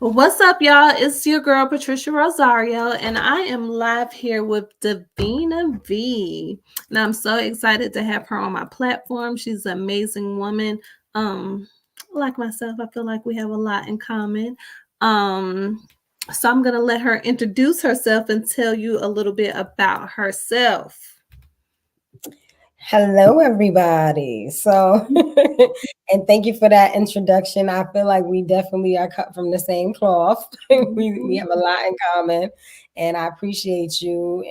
What's up, y'all? It's your girl Patricia Rosario, and I am live here with Davena V. And I'm so excited to have her on my platform. She's an amazing woman. Like myself, I feel like we have a lot in common. Um, so I'm gonna let her introduce herself and tell you a little bit about herself. Hello, everybody. So, and thank you for that introduction. I feel like we definitely are cut from the same cloth. We Mhm. have a lot in common, and I appreciate you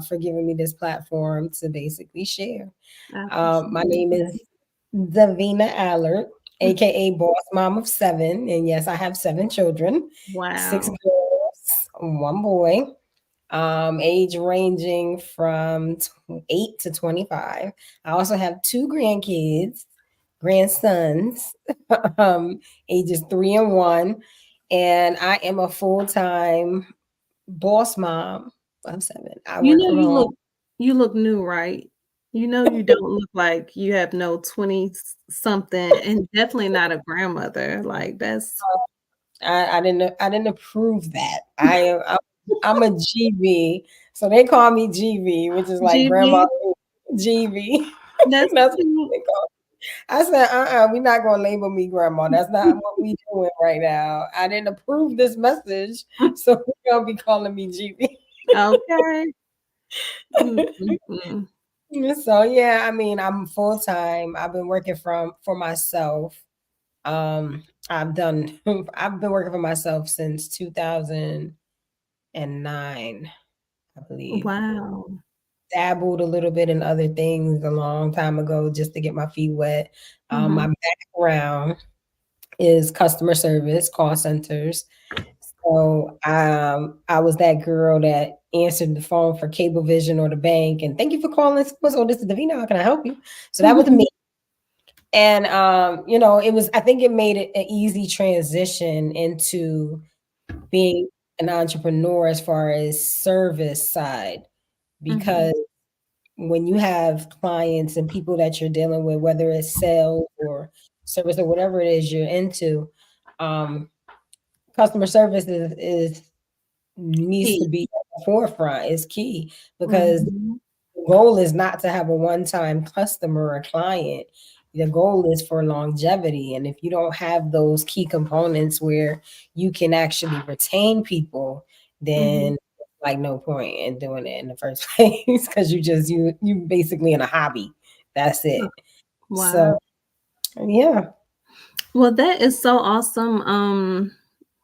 for giving me this platform to basically share. I appreciate My it. name is Davena Allard, aka Boss Mom of Seven, and yes, I have seven children, six Wow. girls, one boy, age ranging from 8 to 25. I also have two grandsons, ages 3 and 1. And I am a full time boss mom of seven. I You work know from home. you look new, right? You know you don't look like you have no 20 something and definitely not a grandmother. Like that's I didn't approve that. I'm a GB. So they call me GB, which is like grandma GB. GB. That's That's what cute. they call. I said, we're not gonna label me grandma. That's not what we doing right now. I didn't approve this message, so we're gonna be calling me GB. Okay. Mm. So yeah, I mean, I'm full time. I've been working for myself. I've done. I've been working for myself since 2009, I believe. Wow. Dabbled a little bit in other things a long time ago just to get my feet wet. My Mhm. background is customer service, call centers. So I was that girl that answered the phone for Cablevision or the bank, and thank you for calling. So this is Davina. How can I help you? So that was me. And it was. I think it made it an easy transition into being an entrepreneur as far as service side, Mhm. because when you have clients and people that you're dealing with, whether it's sales or service or whatever it is you're into, um, customer service is needs to Key. be at the forefront. Is key because Mhm. the goal is not to have a one-time customer or client. The goal is for longevity. And if you don't have those key components where you can actually retain people, Mhm. then like no point in doing it in the first place because you basically in a hobby. That's it. Wow. So yeah. Well, that is so awesome.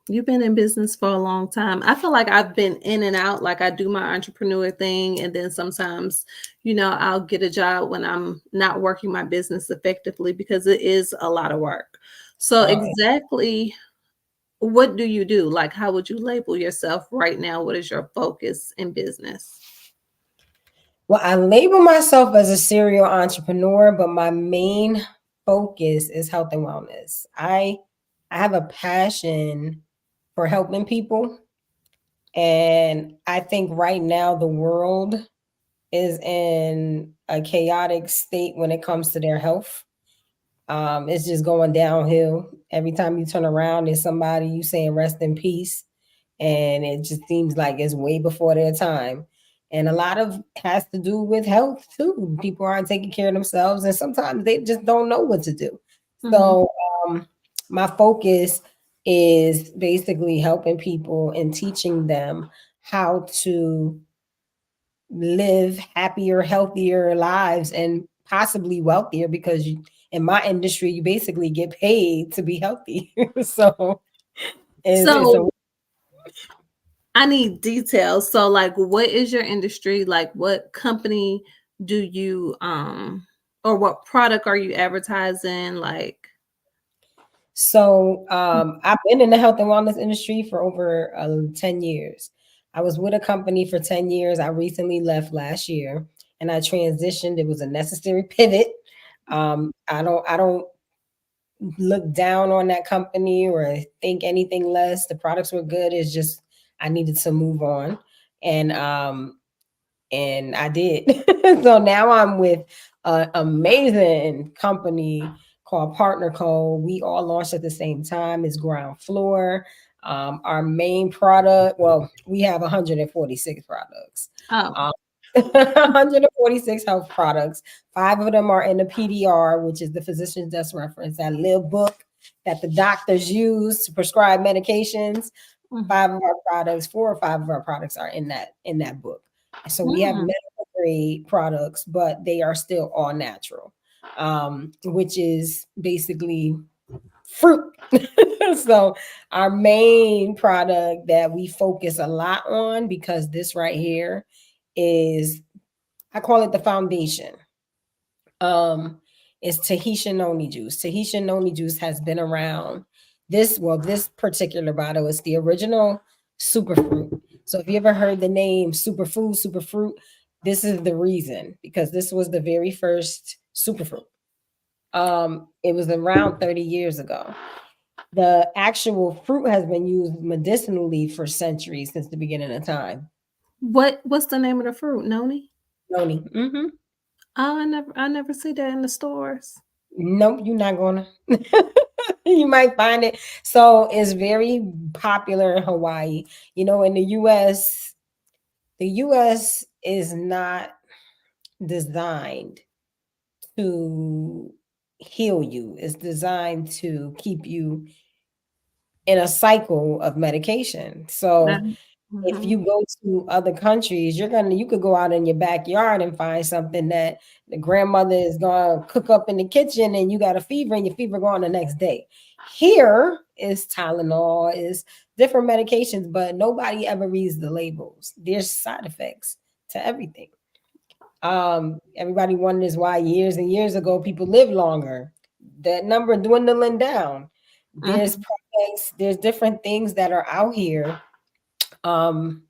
You've been in business for a long time. I feel like I've been in and out. Like I do my entrepreneur thing, and then sometimes, I'll get a job when I'm not working my business effectively because it is a lot of work. So, Oh, exactly what do you do? Like, how would you label yourself right now? What is your focus in business? well, I label myself as a serial entrepreneur, but my main focus is health and wellness. I have a passion for helping people, and I think right now the world is in a chaotic state when it comes to their health. It's just going downhill. Every time you turn around, there's somebody you saying rest in peace, and it just seems like it's way before their time. And a lot of has to do with health too. People aren't taking care of themselves, and sometimes they just don't know what to do. Mhm. So my focus is basically helping people and teaching them how to live happier, healthier lives and possibly wealthier because in my industry, you basically get paid to be healthy. So it's a So, I need details. So, like, what is your industry? Like, what company do you or what product are you advertising? Like, I've been in the health and wellness industry for over 10 years. I was with a company for 10 years. I recently left last year and I transitioned. It was a necessary pivot. I don't look down on that company or think anything less. The products were good. It's just I needed to move on. And I did. So now I'm with an amazing company called Partner Code. We all launched at the same time. It's ground floor. Our main product, well, we have 146 products. Oh. Um, 146 health products. Five of them are in the PDR, which is the physician's desk reference, that little book that the doctors use to prescribe medications. Mhm. Five of our products, four or five of our products are in that book. So we have Mm. medical grade products, but they are still all natural, which is basically fruit. So our main product that we focus a lot on, because this right here is, I call it the foundation. Um, is Tahitian noni juice. Tahitian noni juice has been around. This particular bottle is the original superfruit. So if you ever heard the name superfood, superfruit, this is the reason, because this was the very first superfruit. It was around 30 years ago. The actual fruit has been used medicinally for centuries, since the beginning of time. What's the name of the fruit? Noni? Noni. Mm-hmm. Oh, I never see that in the stores. Nope, you're not gonna. You might find it. So it's very popular in Hawaii. In the US is not designed to heal you. It's designed to keep you in a cycle of medication. So if Mhm. you go to other countries, you could go out in your backyard and find something that the grandmother is gonna cook up in the kitchen, and you got a fever, and your fever gone the next day. Here is Tylenol, is different medications, but nobody ever reads the labels. There's side effects to everything. Everybody wonders why years and years ago people lived longer. That number dwindling down. There's Mhm. products, there's different things that are out here. Um,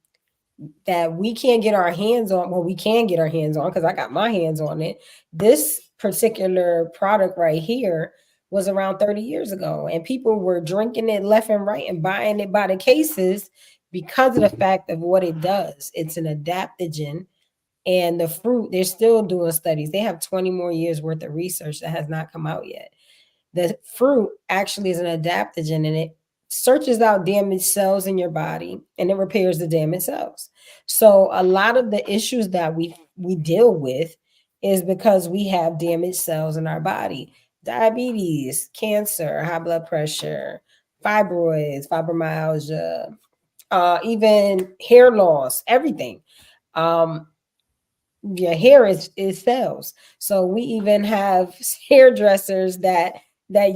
that we can't get our hands on. Well, we can get our hands on, because I got my hands on it. This particular product right here was around 30 years ago, and people were drinking it left and right and buying it by the cases because of the fact of what it does. It's an adaptogen, and the fruit, they're still doing studies. They have 20 more years worth of research that has not come out yet. The fruit actually is an adaptogen, and it searches out damaged cells in your body, and it repairs the damaged cells. So a lot of the issues that we deal with is because we have damaged cells in our body. Diabetes, cancer, high blood pressure, fibroids, fibromyalgia, even hair loss, everything. Um, your hair is cells. So we even have hairdressers that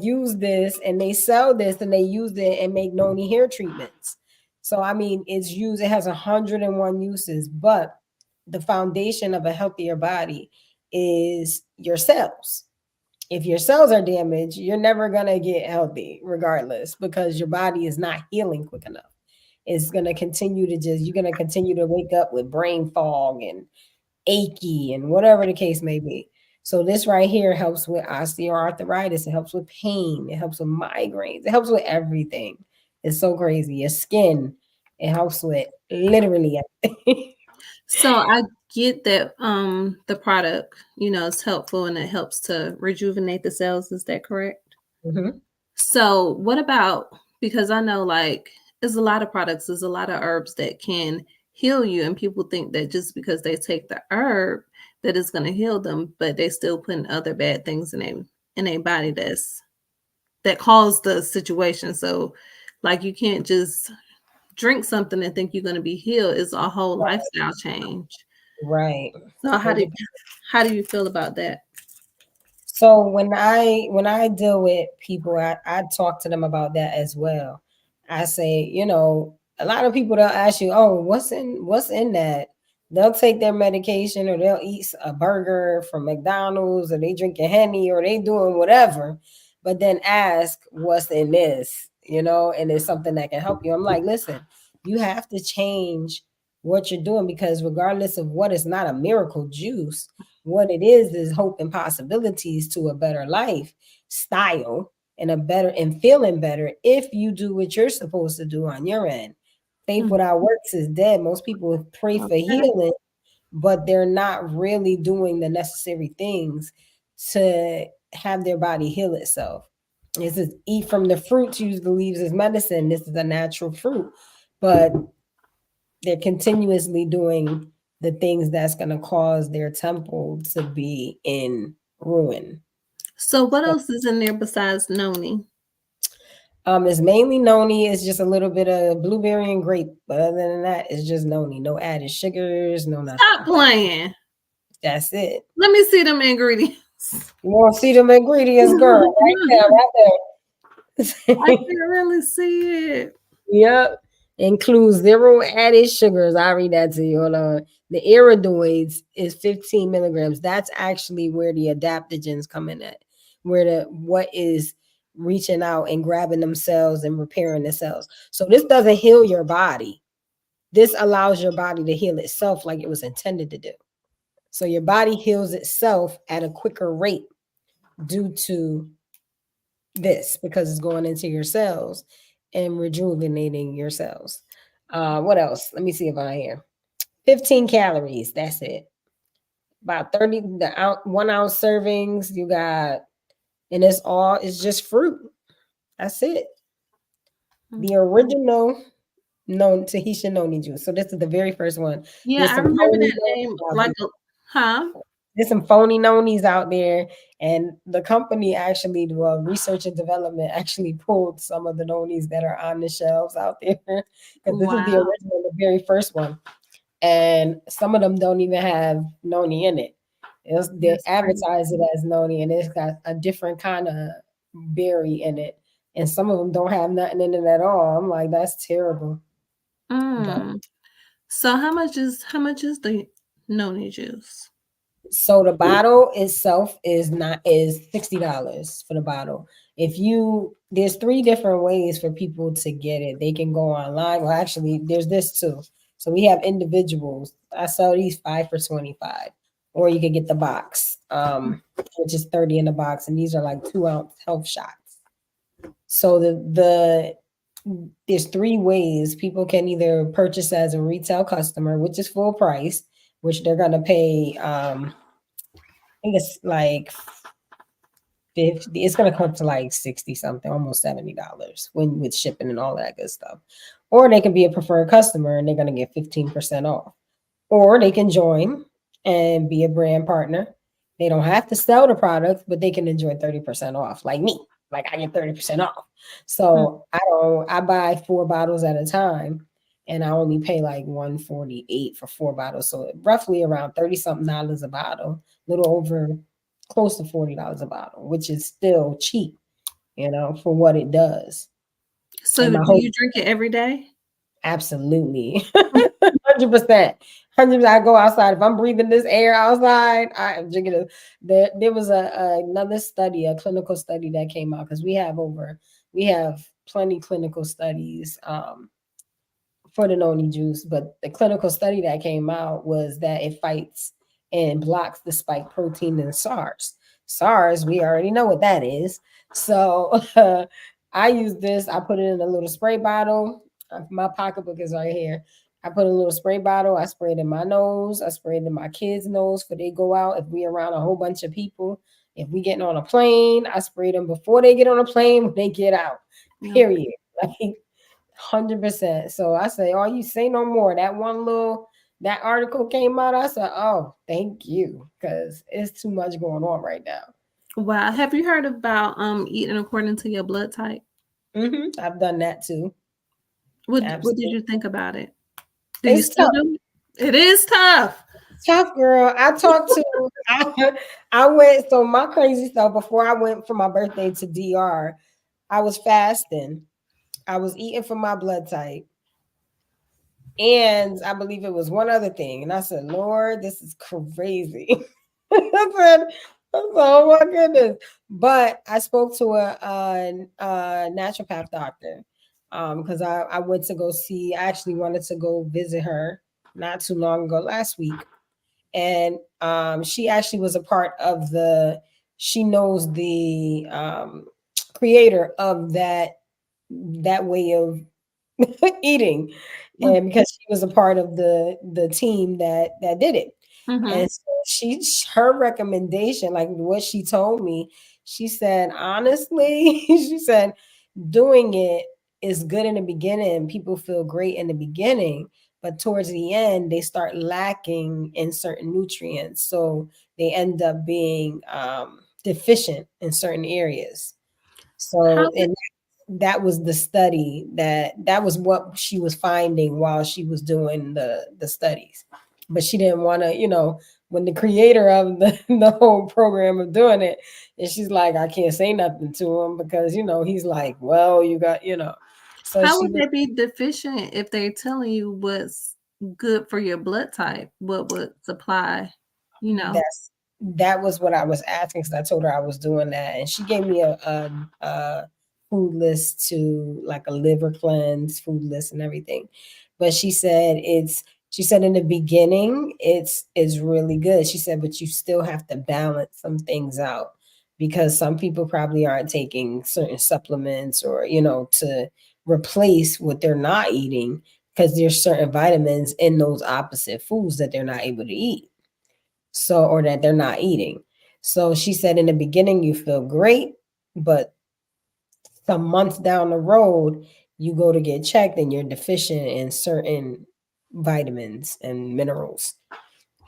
use this, and they sell this, and they use it and make noni hair treatments. So I mean, it has 101 uses, but the foundation of a healthier body is your cells. If your cells are damaged, you're never going to get healthy regardless, because your body is not healing quick enough. It's going to continue to just You're going to continue to wake up with brain fog and achy and whatever the case may be. So this right here helps with osteoarthritis. It helps with pain. It helps with migraines. It helps with everything. It's so crazy. Your skin. It helps with literally everything. So I get that the product, is helpful and it helps to rejuvenate the cells. Is that correct? Mhm. So what about, because I know like there's a lot of products, there's a lot of herbs that can heal you, and people think that just because they take the herb that it's going to heal them, but they still putting other bad things in a body that cause the situation. So like you can't just drink something and think you're going to be healed. It's a whole lifestyle change. Right. So It depends. how do you feel about that? So when I deal with people, I talk to them about that as well. I say, a lot of people, they'll ask you, "Oh, what's in that?" They'll take their medication, or they'll eat a burger from McDonald's, or they drinking Henny, or they doing whatever, but then ask what's in this, and it's something that can help you. I'm like, listen, you have to change what you're doing, because regardless of what, it's not a miracle juice. What it is hope and possibilities to a better life style, and a better and feeling better if you do what you're supposed to do on your end. Faith Mm, without works is dead. Most people pray for okay. healing, but they're not really doing the necessary things to have their body heal itself. This is eat from the fruits, use the leaves as medicine. This is a natural fruit, but they're continuously doing the things that's going to cause their temple to be in ruin. So what else is in there besides noni? It's mainly noni. It's just a little bit of blueberry and grape, but other than that, it's just noni. No added sugars, no Stop nothing. playing. That's it. Let me see them ingredients. You want to see them ingredients, girl? Right there, I right there. can really see it. Yep. Includes zero added sugars. I read that to you. Hold on. The iridoids is 15 milligrams. That's actually where the adaptogens come in at, where the what is reaching out and grabbing them cells and repairing the cells. So this doesn't heal your body. This allows your body to heal itself like it was intended to do. So your body heals itself at a quicker rate due to this because it's going into your cells and rejuvenating your cells. What else? Let me see if I hear 15 calories. That's it. About 30 1 ounce servings. You got, and it's just fruit. That's it. The original known Tahitian noni juice. So this is the very first one. Yeah, There's I some remember phony that name. Like a, huh? there's some phony nonis out there, and the company actually, well, research and development actually pulled some of the nonis that are on the shelves out there because this is the Wow. original, the very first one, and some of them don't even have noni in it. They That's crazy. advertise it as noni, and it's got a different kind of berry in it, and some of them don't have nothing in it at all. I'm like, that's terrible, but Mm. So how much is the noni juice? so the bottle itself is not is $60 for the bottle. If you there's three different ways for people to get it. They can go online. Well, actually, there's this too. So we have individuals. I sell these 5 for 25, or you could get the box, which is 30 in the box, and these are like 2 ounce health shots. So there's three ways people can either purchase as a retail customer, which is full price, which they're gonna pay. Think it's like 50. It's gonna come to like 60 something, almost $70 when with shipping and all that good stuff. Or they can be a preferred customer and they're gonna get 15% off. Or they can join and be a brand partner. They don't have to sell the product, but they can enjoy 30% off, like me. Like I get 30% off. Mm. So I buy 4 bottles at a time and I only pay like 148 for 4 bottles. So roughly around 30 something dollars a bottle, a little over close to $40 a bottle, which is still cheap, for what it does. So And do my whole you drink it every day? absolutely 100%. 100%. I go outside. If I'm breathing this air outside, I am drinking it. There was another study, a clinical study that came out because we have plenty clinical studies for the noni juice, but the clinical study that came out was that it fights and blocks the spike protein in SARS. SARS, we already know what that is. So I use this. I put it in a little spray bottle. My pocketbook is right here. I put a little spray bottle. I spray it in my nose. I spray it in my kids' nose for they go out. If we around a whole bunch of people, if we getting on a plane, I spray them before they get on a plane when they get out. Okay. Period. Like 100%. So I say, oh, you say no more. That article came out. I said, oh, thank you, because it's too much going on right now. Wow. Have you heard about eating according to your blood type? I've done that too. What did Absolutely, you think about it? Do you it's still tough. do it? It is tough. Tough girl. I talked to. I went. So my crazy stuff before I went for my birthday to DR. I was fasting. I was eating for my blood type. And I believe it was one other thing. And I said, Lord, this is crazy. I said, oh my goodness. But I spoke to a naturopath doctor because I went to go see, I actually wanted to go visit her not too long ago, last week. And she actually was a part of she knows the creator of that way of eating, and because she was a part of the team that did it. Mm-hmm. And so her recommendation, like what she told me, She said, honestly, she said, doing it is good in the beginning. People feel great in the beginning, but towards the end, they start lacking in certain nutrients. So they end up being deficient in certain areas. How So, and that was the study that was what she was finding while she was doing the studies. But she didn't want to, when the creator of the whole program of doing it, and she's like, I can't say nothing to him because he's like, well, you got, so how she would was they be deficient if they're telling you what's good for your blood type? What would supply, you know? that's that was what I was asking because I told her I was doing that, and she gave me a food list to like a liver cleanse food list and everything. But she said in the beginning it's really good. She said, but you still have to balance some things out because some people probably aren't taking certain supplements or to replace what they're not eating because there's certain vitamins in those opposite foods that they're not able to eat, so or that they're not eating. So she said in the beginning you feel great, but some months down the road you go to get checked and you're deficient in certain vitamins and minerals.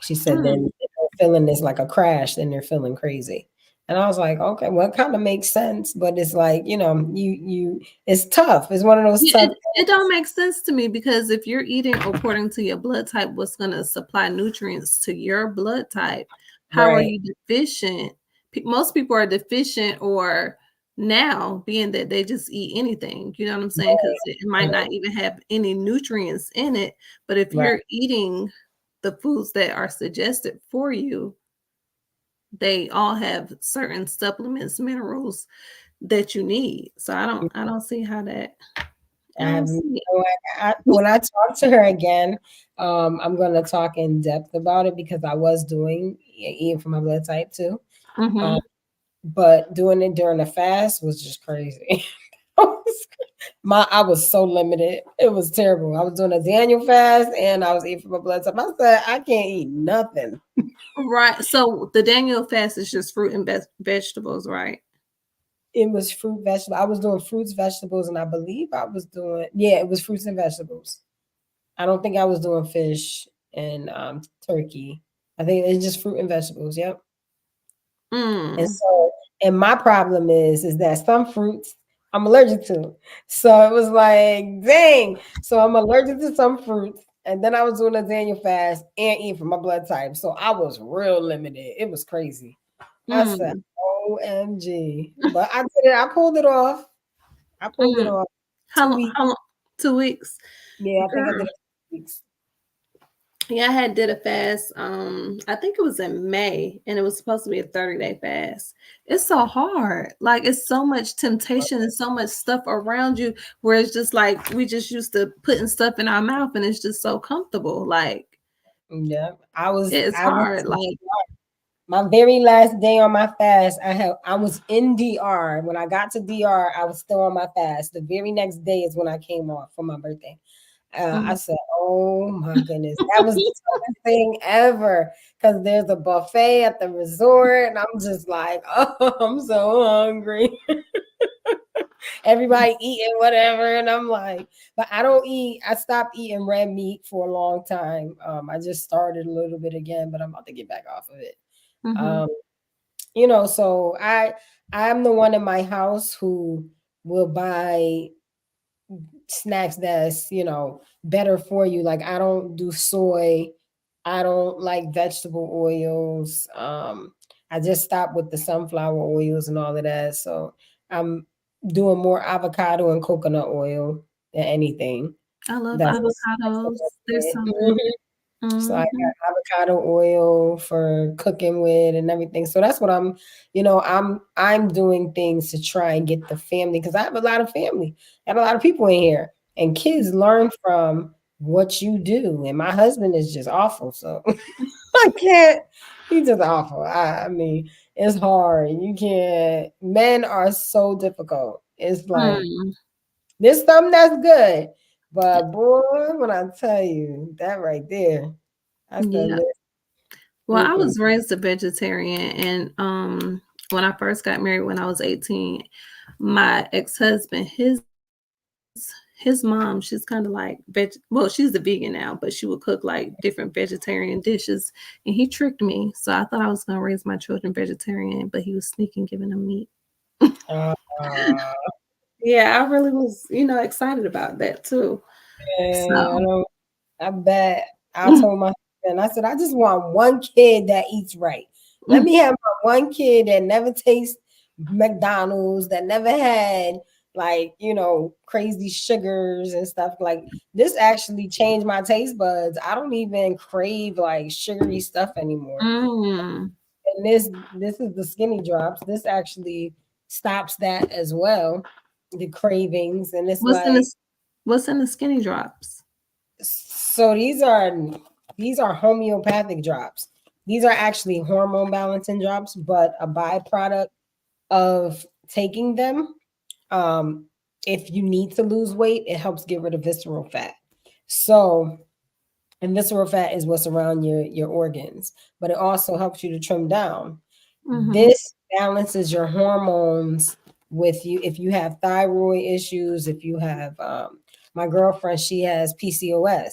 She said then Mm. they're feeling this like a crash, then they're feeling crazy. And I was like, okay, well, it kind of makes sense, but it's like, it's tough. It's one of those Yeah, tough it don't make sense to me because if you're eating according to your blood type, what's gonna supply nutrients to your blood type? How are right. you deficient? Most people are deficient or now being that they just eat anything, you know what I'm saying? Because it might Right. not even have any nutrients in it. But if Right. you're eating the foods that are suggested for you, they all have certain supplements, minerals that you need. So I don't see how that I I have don't see it. when I talk to her again, I'm gonna talk in depth about it because I was doing eating for my blood type too. Um, Mhm. but doing it during the fast was just crazy. I was so limited. It was terrible. I was doing a Daniel fast and I was eating for my blood type. I said I can't eat nothing. Right. So the Daniel fast is just fruit and vegetables, right? It was fruit, vegetable. I was doing fruits, vegetables, and I believe I was doing it was fruits and vegetables. I don't think I was doing fish and turkey. I think it's just fruit and vegetables. Yep. And Mm. so, and my problem is that some fruits I'm allergic to. So it was like, dang. So I'm allergic to some fruits. And then I was doing a Daniel fast and eating for my blood type. So I was real limited. It was crazy. I said, Mm. OMG. But I did it. I pulled it off. I pulled it Mm. off. How 2 weeks. how long? 2 weeks, Yeah, I think I did girl. it 2 weeks. Yeah, I had did a fast. I think it was in May, and it was supposed to be a 30-day fast. It's so hard. Like it's so much temptation and so much stuff around you, where it's just like we just used to putting stuff in our mouth, and it's just so comfortable. Like Yeah. I was it's I went hard. to Like my very last day on my fast. I was in DR. When I got to DR, I was still on my fast. The very next day is when I came off for my birthday. I mm. said, "Oh my goodness, that was the toughest thing ever." Because there's a buffet at the resort, and I'm just like, "Oh, I'm so hungry." Everybody eating whatever, and I'm like, but I don't eat. I stopped eating red meat for a long time. I just started a little bit again, but I'm about to get back off of it. Mm-hmm. Um, so I'm the one in my house who will buy snacks that's better for you. Like I don't do soy, I don't like vegetable oils. I just stopped with the sunflower oils and all of that. So I'm doing more avocado and coconut oil than anything. I love That's avocados. They're so good. Mhm. So I Mhm. got avocado oil for cooking with and everything. So that's what I'm doing things to try and get the family because I have a lot of family. I have a lot of people in here. And kids learn from what you do. And my husband is just awful. So I can't, he's just awful. I mean, it's hard. You can't, men are so difficult. It's like Mm. there's something that's good. But boy, when I tell you that right there, I said, Yeah. Well, I mm-mm. was raised a vegetarian, and when I first got married when I was 18, my ex-husband, his mom, she's kind of like well, she's a vegan now, but she would cook like different vegetarian dishes, and he tricked me. So I thought I was gonna raise my children vegetarian, but he was sneaking giving them meat. Uh, Yeah, I really was, excited about that too. yeah, I So, don't. I bet. I told my husband, I said, I just want one kid that eats right. Let me have my one kid that never tastes McDonald's, that never had like, crazy sugars and stuff. Like this actually changed my taste buds. I don't even crave like sugary stuff anymore. mm. And this is the skinny drops. This actually stops that as well. The cravings. And it's What's in like, the what's in the skinny drops? so these are homeopathic drops. These are actually hormone balancing drops, but a byproduct of taking them. Um, if you need to lose weight, it helps get rid of visceral fat. So, and visceral fat is what's around your organs, but it also helps you to trim down. Mm-hmm. This balances your hormones with you. If you have thyroid issues, if you have my girlfriend, she has PCOS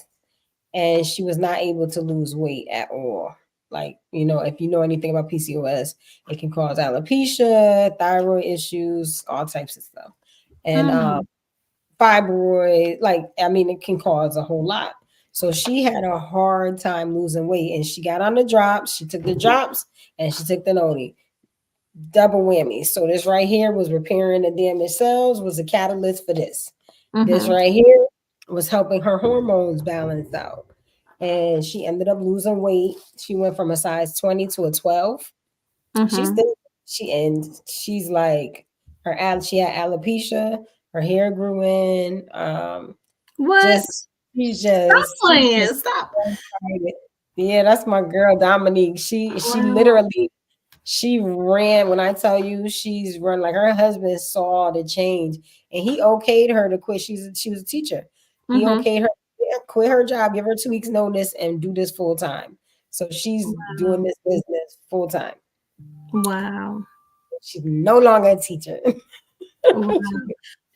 and she was not able to lose weight at all. Like, if you know anything about PCOS, it can cause alopecia, thyroid issues, all types of stuff. And Mm. fibroid, like, I mean, it can cause a whole lot. So she had a hard time losing weight and she got on the drops. She took the drops and she took the noni. Double whammy. So this right here was repairing the damaged cells, was a catalyst for this. This Mm-hmm. right here was helping her hormones balance out. And she ended up losing weight. She went from a size 20 to a 12. She's Mm-hmm. still she's like she had alopecia, her hair grew in. What? Just she's Stop just she's playing. just Stop. so excited. Yeah, that's my girl Dominique. She Wow. literally she ran. When I tell you she's run, like her husband saw the change and he okayed her to quit. She was a teacher. He Mm-hmm. okayed her to quit her job, give her 2 weeks notice, and do this full time. So she's doing Wow. this business full time. Wow. She's no longer a teacher. Wow.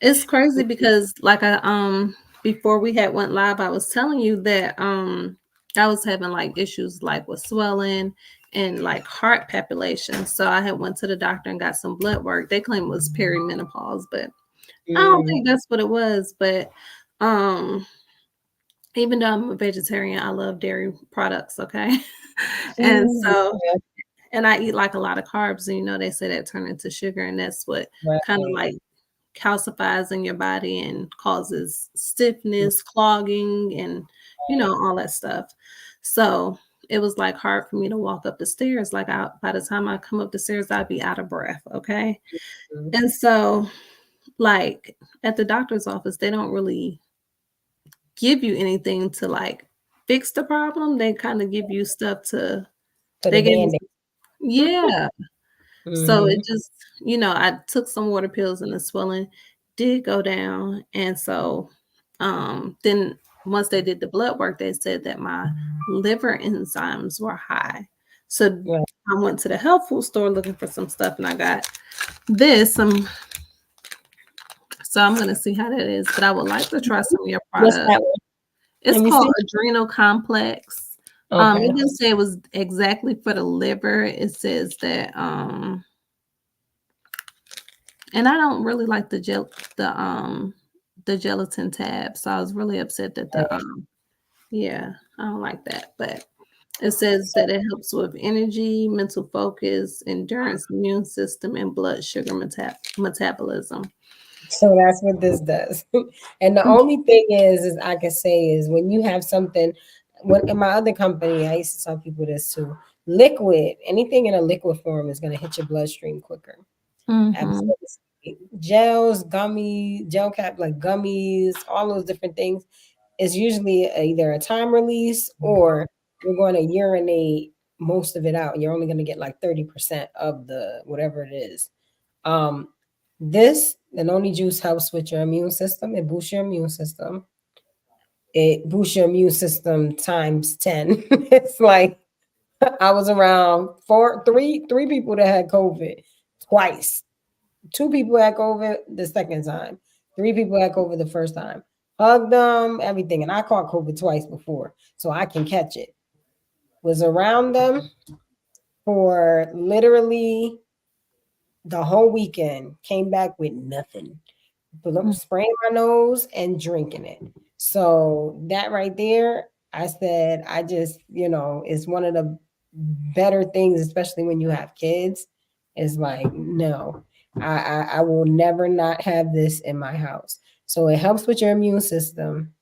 It's crazy because like I before we had went live, I was telling you that I was having like issues like with swelling and like heart palpitations. So I had went to the doctor and got some blood work. They claim it was perimenopause, but I don't Mm, think that's what it was. But um even though I'm a vegetarian, I love dairy products, okay? And mm, so and I eat like a lot of carbs, and they say that turn into sugar, and that's what kind of right. like calcifies in your body and causes stiffness, clogging, and all that stuff. So it was like hard for me to walk up the stairs. Like by the time I come up the stairs, I'd be out of breath. Okay. Mm, And so like at the doctor's office, they don't really give you anything to like fix the problem. They kind of give you stuff to put a they gave me band-aid. yeah. So it Mm-hmm. just, I took some water pills and the swelling did go down. And so then once they did the blood work, they said that my liver enzymes were high. So Right. I went to the health food store looking for some stuff and I got this. So I'm gonna see how that is, but I would like to try some of your What's product. that one? It's Let me called see. Adrenal Complex. Okay. It didn't say it was exactly for the liver. It says that and I don't really like the gelatin tab. So I was really upset that the yeah, I don't like that. But it says that it helps with energy, mental focus, endurance, immune system, and blood sugar metabolism. So that's what this does. And the only thing is I can say is when you have something, when in my other company, I used to tell people this too. Liquid, anything in a liquid form is going to hit your bloodstream quicker. Mm-hmm. Absolutely. Gels, gummy, gel cap, like gummies, all those different things is usually either a time release or you're going to urinate most of it out. You're only going to get like 30% of the whatever it is. Um, this the noni juice helps with your immune system. It boosts your immune system. It boosts your immune system times 10. It's like I was around three people that had COVID. twice. 2 people had COVID the second time. 3 people had COVID the first time. Hugged them, everything. And I caught COVID twice before, so I can catch it. Was around them for literally the whole weekend. Came back with nothing. Spraying my nose and drinking it. So that right there, I said, I just, it's one of the better things, especially when you have kids, is like, no, I will never not have this in my house. So it helps with your immune system.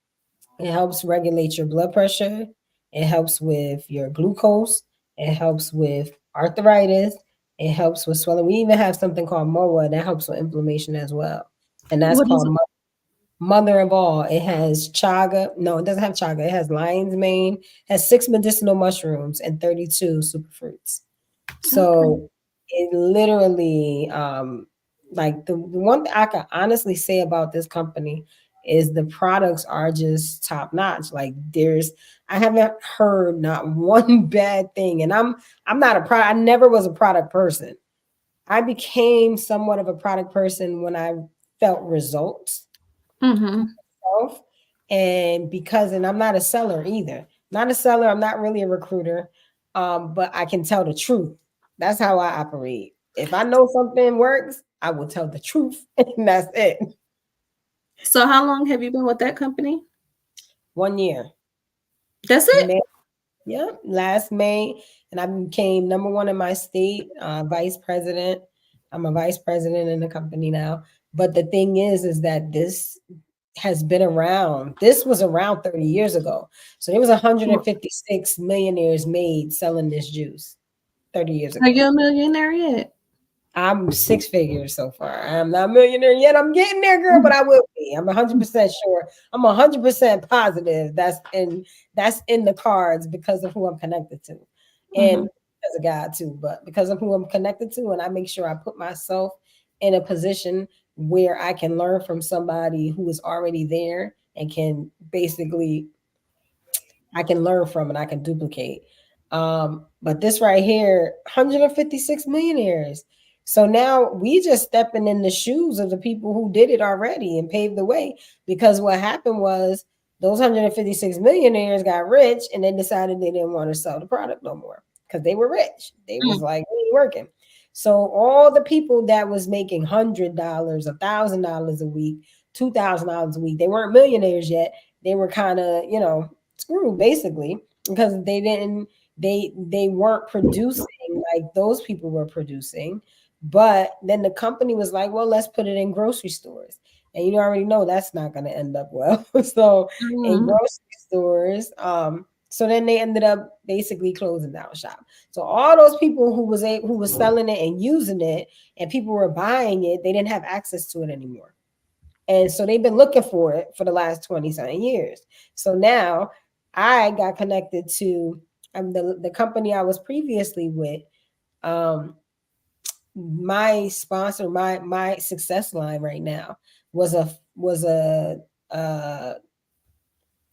It helps regulate your blood pressure. It helps with your glucose. It helps with arthritis. It helps with swelling. We even have something called MOA that helps with inflammation as well. And that's What is called mother of all. It has chaga. No, it doesn't have chaga. It has lion's mane, has 6 medicinal mushrooms and 32 superfruits. it? Okay. So it literally, like the one thing I can honestly say about this company is the products are just top notch. Like I haven't heard not one bad thing. And I'm not a product. I never was a product person. I became somewhat of a product person when I felt results Mm-hmm. myself. And I'm not a seller either. Not a seller. I'm not really a recruiter. But I can tell the truth. That's how I operate. If I know something works, I will tell the truth, and that's it. So how long have you been with that company? 1 year. That's it? May, yeah, last May, and I became number one in my state, vice president. I'm a vice president in the company now. But the thing is that this has been around. This was around 30 years ago. So there was Well, 156 millionaires made selling this juice 30 years are ago. you a millionaire yet? I'm 6 figures so far. I'm not a millionaire yet. I'm getting there, girl, but I will be. I'm 100% sure. I'm 100% positive that's in the cards because of who I'm connected to. Mm-hmm. And because of God too, but because of who I'm connected to, and I make sure I put myself in a position where I can learn from somebody who is already there and can basically I can learn from and I can duplicate. But this right here, 156 millionaires. So now we just stepping in the shoes of the people who did it already and paved the way. Because what happened was those 156 millionaires got rich and they decided they didn't want to sell the product no more because they were rich. They was like, we ain't working. So all the people that was making $100, $1,000 a week, $2,000 a week, they weren't millionaires yet. They were kind of, screwed basically because they weren't producing like those people were producing. But then the company was like, well, let's put it in grocery stores, and you already know that's not going to end up well. So in Mm-hmm. grocery stores, so then they ended up basically closing down shop. So all those people who was selling it and using it and people were buying it, they didn't have access to it anymore. And so they've been looking for it for the last 20 something years. So now I got connected to the company I was previously with. Um, my sponsor, my success line right now was a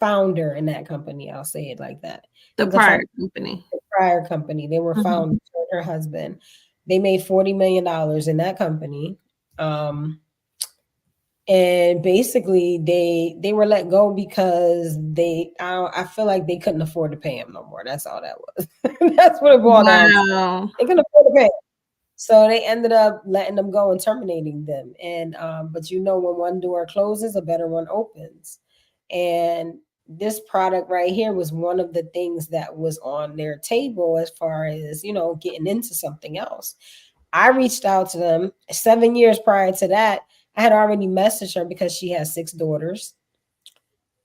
founder in that company. I'll say it like that. It The was a prior company. prior company. They were Mm-hmm. founded her husband. They made $40 million in that company. Um, and basically they were let go because I feel like they couldn't afford to pay him no more. That's all that was. That's what it boiled down to. Wow. They couldn't afford to pay him. So they ended up letting them go and terminating them. And but when one door closes, a better one opens. And this product right here was one of the things that was on their table as far as getting into something else. I reached out to them 7 years prior to that. I had already messaged her because she has 6 daughters.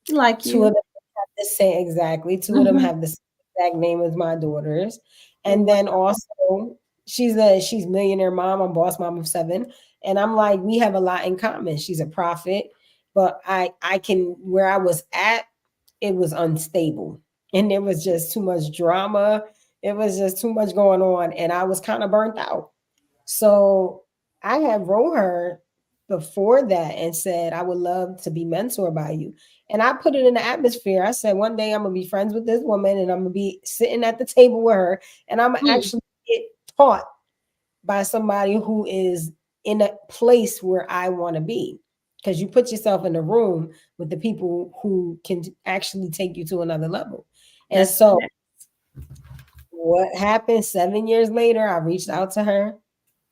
Like Two of you. them have the same exactly. Two of them Mm-hmm. have the same exact name as my daughters. And Wow. then also she's millionaire mom. I'm boss mom of 7. And I'm like, we have a lot in common. She's a prophet, but I can where I was at, it was unstable. And there was just too much drama. It was just too much going on. And I was kind of burnt out. So I had wrote her before that and said, I would love to be mentored by you. And I put it in the atmosphere. I said, one day I'm going to be friends with this woman and I'm going to be sitting at the table with her and I'm going to Mm. actually get taught by somebody who is in a place where I want to be. Because you put yourself in a room with the people who can actually take you to another level. And That's so that. what happened 7 years later, I reached out to her,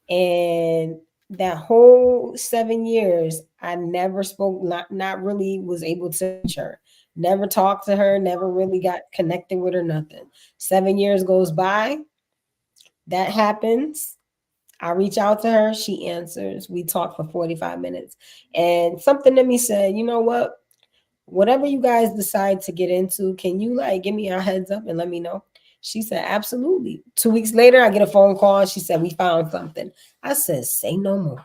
and that whole 7 years, I never spoke, not really was able to reach her. Never talked to her, never really got connected with her, nothing. 7 years goes by, that happens. I reach out to her, she answers. We talk for 45 minutes. And something in me said, you know what? Whatever you guys decide to get into, can you like give me a heads up and let me know? She said, absolutely. 2 weeks later, I get a phone call. She said, we found something. I said, say no more.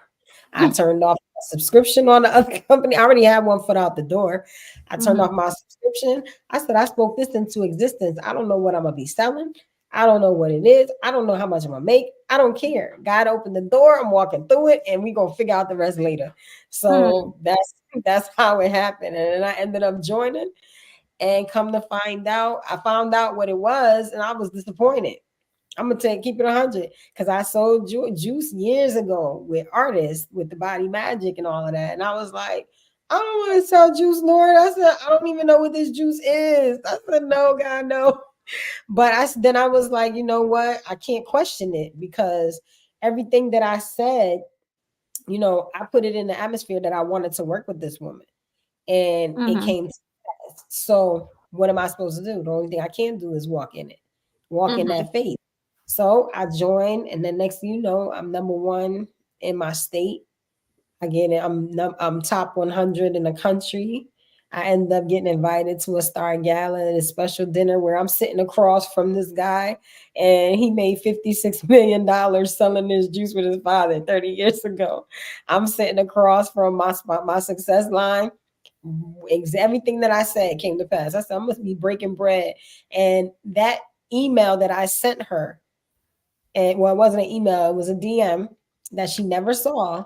I turned off my subscription on the other company. I already had one foot out the door. I turned Mm-hmm. off my subscription. I said, I spoke this into existence. I don't know what I'm going to be selling. I don't know what it is. I don't know how much I'm going to make. I don't care. God opened the door. I'm walking through it, and we're going to figure out the rest later. So that's how it happened. And then I ended up joining, and come to find out, I found out what it was, and I was disappointed. I'm gonna keep it 100 because I sold juice years ago with artists with the body magic and all of that, and I was like, I don't want to sell juice, Lord. I said, I don't even know what this juice is. I said, no, God, no. But then I was like, you know what? I can't question it because everything that I said, I put it in the atmosphere that I wanted to work with this woman, and it Mm-hmm. came to pass. So what am I supposed to do? The only thing I can do is walk in it, walk in Mm-hmm. that faith. So I joined, and then next thing you know, I'm number one in my state. Again, I'm top 100 in the country. I ended up getting invited to a star gala and a special dinner where I'm sitting across from this guy, and he made $56 million selling this juice with his father 30 years ago. I'm sitting across from my spot, my success line. Everything that I said came to pass. I said, I must be breaking bread. And that email that I sent her, and well, it wasn't an email, it was a DM that she never saw.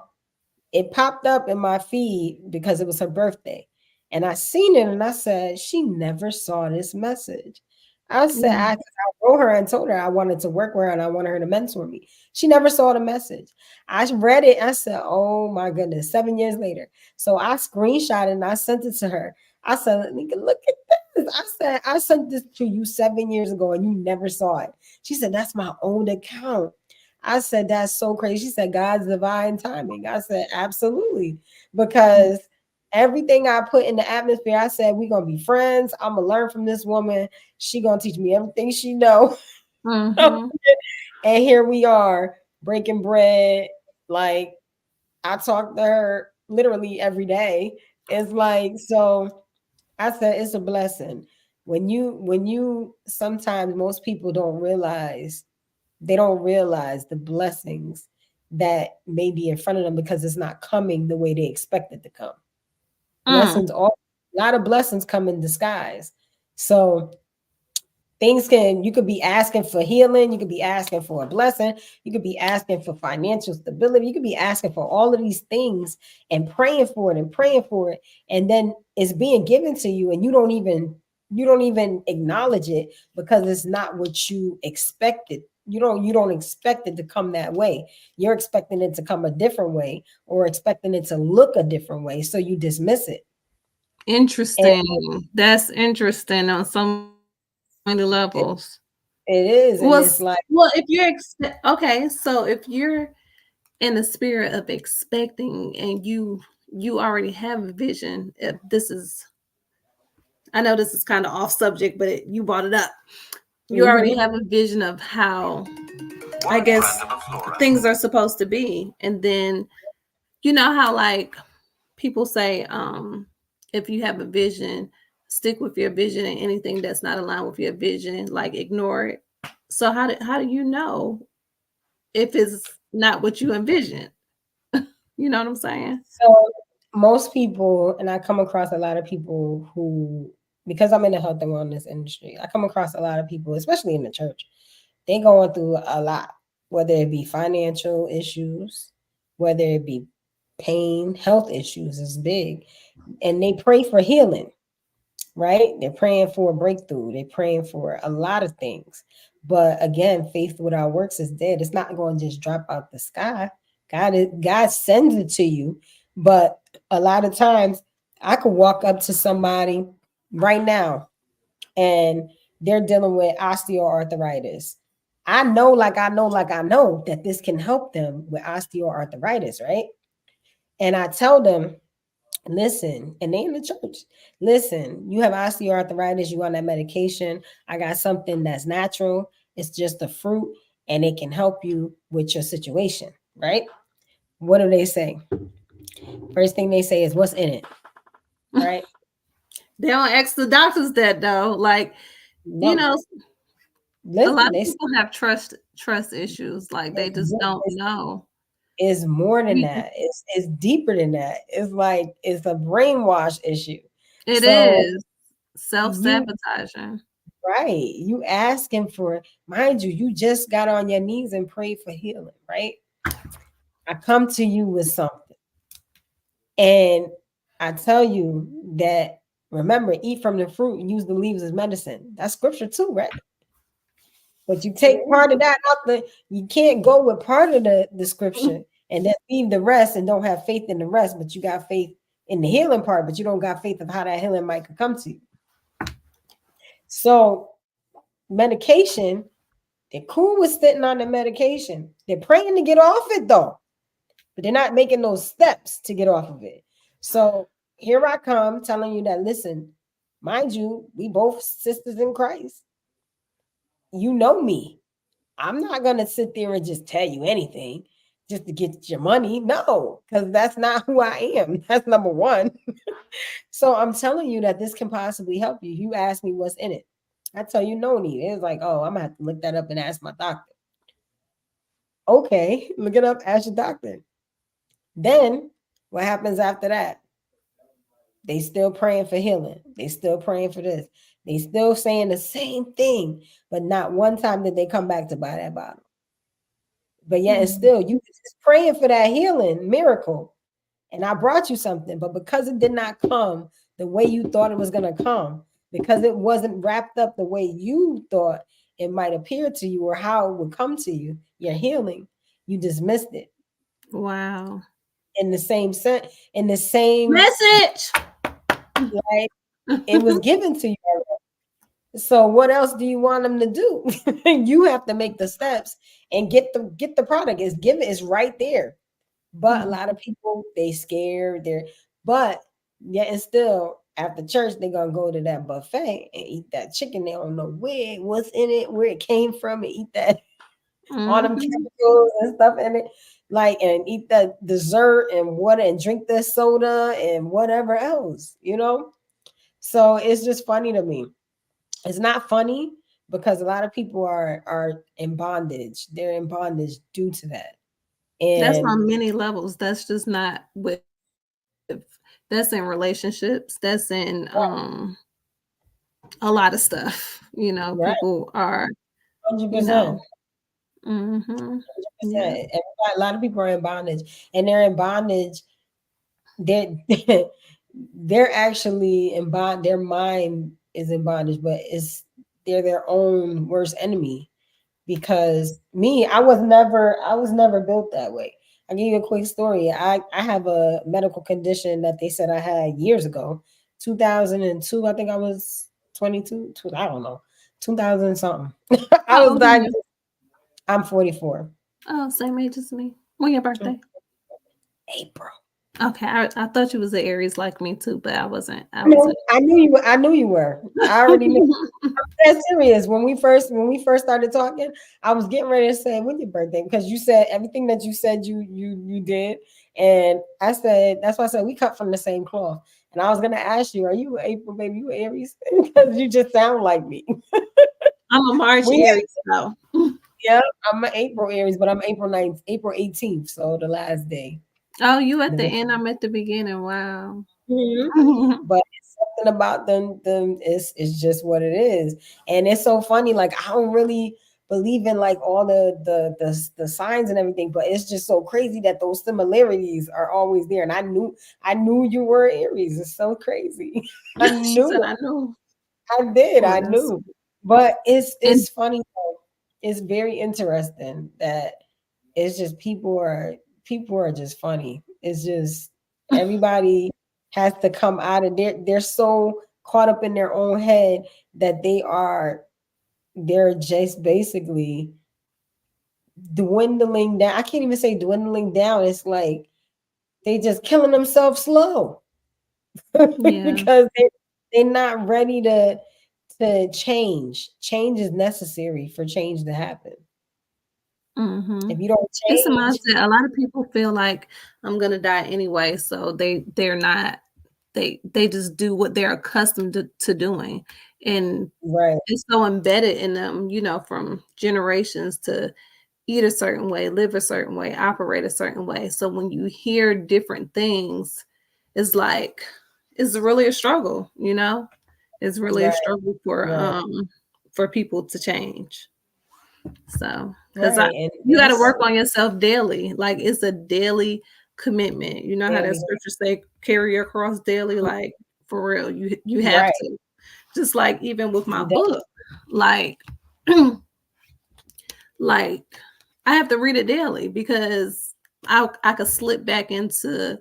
It popped up in my feed because it was her birthday. And I seen it and I said, she never saw this message. I said, Mm-hmm. I wrote her and told her I wanted to work with her and I wanted her to mentor me. She never saw the message. I read it. I said, oh my goodness, 7 years later. So I screenshot it and I sent it to her. I said, look at this. I said, I sent this to you 7 years ago and you never saw it. She said, that's my old account. I said, that's so crazy. She said, God's divine timing. I said, absolutely. Because everything I put in the atmosphere, I said, we're going to be friends. I'm going to learn from this woman. She going to teach me everything she know. And Mm-hmm. here we are breaking bread. Like I talk to her literally every day. It's like, so I said, it's a blessing. When you sometimes most people don't realize the blessings that may be in front of them because it's not coming the way they expect it to come. Mm. Blessings, all a lot of blessings come in disguise. So you could be asking for healing, you could be asking for a blessing, you could be asking for financial stability, you could be asking for all of these things and praying for it and praying for it, and then it's being given to you and you don't even acknowledge it because it's not what you expected. You don't expect it to come that way. You're expecting it to come a different way or expecting it to look a different way, so you dismiss it. And Interesting. That's interesting on so many levels. it, it is, and it's like, Well, if you're okay, so if you're in the spirit of expecting and you already have a vision, if this is, I know this is kind of off subject, but you brought it up. You already mhm, have a vision of how, I guess, things are supposed to be, and then you know how like people say, if you have a vision, stick with your vision, and anything that's not aligned with your vision, like ignore it. So how do you know if it's not what you envisioned? You know what I'm saying? so most people, and I come across a lot of people who, because I'm in the health and wellness industry, I come across a lot of people, especially in the church, they going through a lot, whether it be financial issues, whether it be pain, health issues is big, and they pray for healing. right? They're praying for a breakthrough. They're praying for a lot of things. But again, faith without works is dead. It's not going to just drop out the sky. God sends it to you. But a lot of times I could walk up to somebody right now and they're dealing with osteoarthritis. I know that this can help them with osteoarthritis, right? And I tell them, listen, and they in the church. Listen, you have osteoarthritis, you on that medication. I got something that's natural. It's just a fruit and it can help you with your situation, right? What do they say? First thing they say is what's in it, right? They don't ask the doctors that though. Like, you No, know, a lot listen, of people have trust issues. Like they just don't it's, know. it's more than You- that. It's deeper than that. It's like it's a brainwash issue. It So is you self-sabotaging. right. You asking for, mind you, you just got on your knees and prayed for healing, right? I come to you with something. And I tell you that, remember, eat from the fruit and use the leaves as medicine. That's scripture too, right? But you take part of that out you can't go with part of the scripture and then leave the rest and don't have faith in the rest, but you got faith in the healing part, but you don't got faith of how that healing might come to you. So medication, they're cool with sitting on the medication. They're praying to get off it though, but they're not making those steps to get off of it. So here I come telling you that, listen, mind you, we both sisters in Christ. You know me. I'm not going to sit there and just tell you anything just to get your money. No, because that's not who I am. That's number one. So I'm telling you that this can possibly help you. You ask me what's in it. I tell you no need. It's like, oh, I'm gonna have to look that up and ask my doctor. Okay, look it up, ask your doctor. Then what happens after that? They still praying for healing. They still praying for this. They still saying the same thing, but not one time did they come back to buy that bottle. But yet and Mm. still, you was just praying for that healing miracle. And I brought you something, but because it did not come the way you thought it was going to come, because it wasn't wrapped up the way you thought it might appear to you or how it would come to you, your healing, you dismissed it Wow. in the same sense, in the same, Message. like it was given to you. So what else do you want them to do? You have to make the steps and get the product. It's given, it's right there. But a Mm. lot of people, they scared, but yet and still after church, they're gonna go to that buffet and eat that chicken. They don't know what's in it, where it came from, and eat that all them Mhm. chemicals and stuff in it. Like and eat that dessert and water and drink that soda and whatever else. So it's just funny to me. It's not funny because a lot of people are in bondage. They're in bondage due to that. That's And on many levels. That's just not with that's in relationships. That's in a lot of stuff. right, People are, you know. 100%. Mhm. Yeah. 100%. A lot of people are in bondage, and they're in bondage. They're they're actually in bond. Their mind is in bondage, but they're their own worst enemy. Because I was never built that way. I'll give you a quick story. I have a medical condition that they said I had years ago, 2002. I think I was 22. I don't know, 2000 something. I How was old are you? diagnosed. I'm 44. Oh, same age as me. When your birthday? April. Okay, I thought you was an Aries like me too, but I wasn't. I No, wasn't. I knew you. I knew you were. I already knew. That's serious. When we first started talking, I was getting ready to say when your birthday because you said everything that you said you did, and I said that's why I said we cut from the same cloth. And I was gonna ask you, are you April, baby? You Aries? Because you just sound like me. I'm a March We Aries though. yeah, I'm an April Aries, but I'm April 9th, April 18th, so the last day. Oh, you at The the very- end, I'm at the beginning. Wow. Mhm. But it's something about them. It's just what it is, and it's so funny. Like I don't really. believe in like all the signs and everything, but it's just so crazy that those similarities are always there. And I knew you were Aries. It's so crazy. I She knew said, it. I know. I did. Oh, I that's knew. sweet. But it's And it's funny though. It's very interesting that it's just people are just funny. It's just everybody has to come out of they're so caught up in their own head that they're just basically dwindling down. I can't even say dwindling down. It's like they just killing themselves slow yeah. because they're not ready to change. Change is necessary for change to happen. Mm-hmm. If you don't It's a change, mindset. A lot of people feel like I'm gonna die anyway, so they're not they just do what they're accustomed to doing. And right, it's so embedded in them, from generations to eat a certain way, live a certain way, operate a certain way. So when you hear different things, it's like it's really a struggle. It's really a right, struggle right, for people to change. So, because right, and you got to it's work on yourself daily. Like it's a daily commitment. You know how that daily. scripture say, "Carry your cross daily." Like for real, you have Right, to. Just like even with my you book, like like I have to read it daily because I could slip back into,